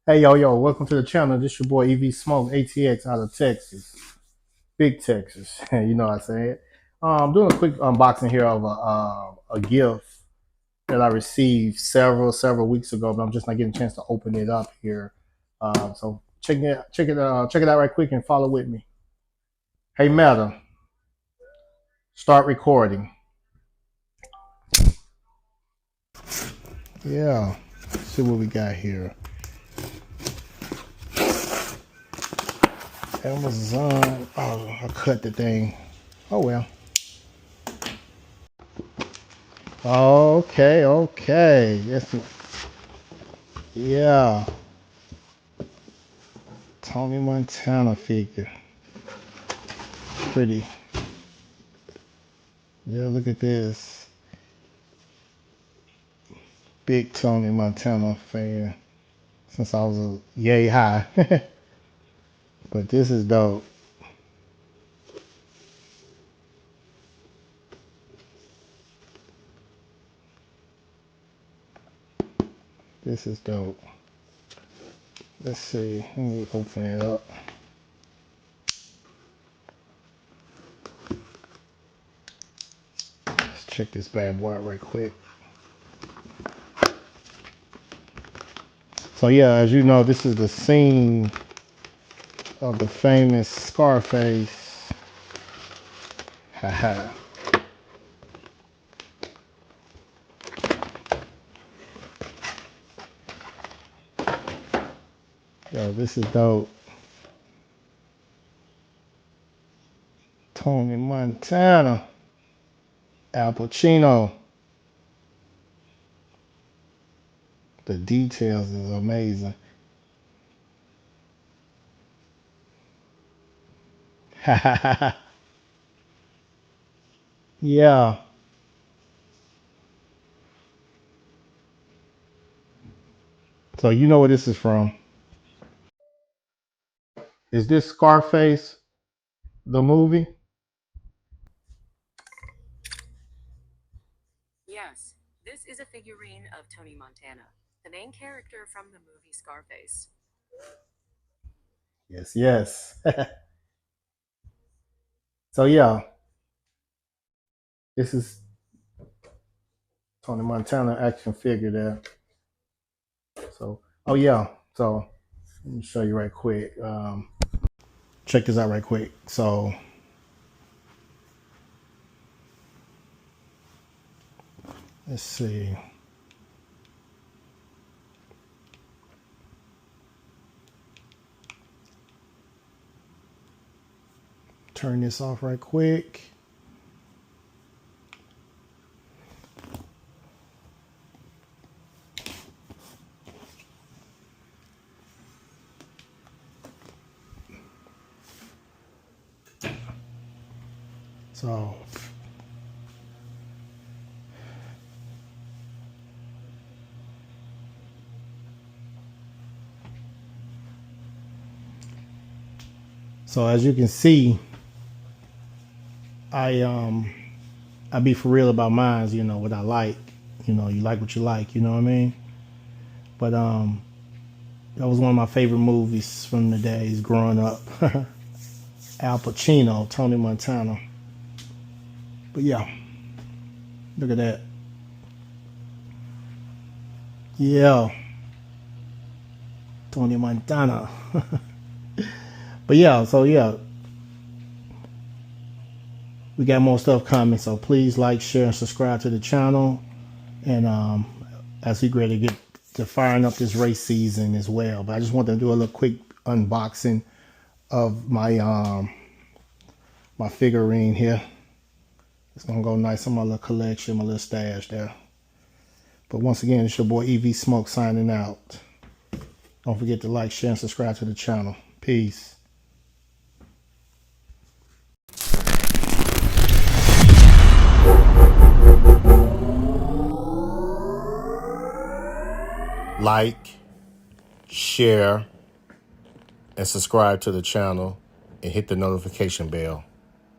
Hey, yo, welcome to the channel. This your boy EV Smoke, ATX out of Texas. Big Texas. You know what I said. I'm doing a quick unboxing here of a gift that I received several weeks ago, but I'm just not getting a chance to open it up here. So check it out right quick and follow with me. Hey, Meta, start recording. Yeah, let's see what we got here. Amazon. Oh, I cut the thing. Oh well. Okay. Yes, yeah. Tony Montana figure. Pretty. Yeah, look at this. Big Tony Montana fan since I was a yay high. But this is dope. This is dope. Let's see. Let me open it up. Let's check this bad boy out right quick. So yeah, as you know, this is the scene of the famous Scarface. Haha. Yo, this is dope. Tony Montana. Al Pacino. The details is amazing. Yeah. So you know where this is from. Is this Scarface, the movie? Yes, this is a figurine of Tony Montana, the main character from the movie Scarface. Yes. So yeah, this is Tony Montana action figure there. So oh yeah. So let me show you right quick. Check this out right quick. So let's see. Turn this off right quick. So as you can see, I be for real about mine, you know, what I like. You know, you like what you like, you know what I mean? But that was one of my favorite movies from the days growing up. Al Pacino, Tony Montana. But yeah, look at that. Yeah, Tony Montana. But yeah, so yeah, we got more stuff coming. So please like, share, and subscribe to the channel. And as we ready to get to firing up this race season as well. But I just wanted to do a little quick unboxing of my my figurine here. It's gonna go nice on my little collection, my little stash there. But once again, it's your boy EV Smoke signing out. Don't forget to like, share, and subscribe to the channel. Peace. Like, share, and subscribe to the channel and hit the notification bell.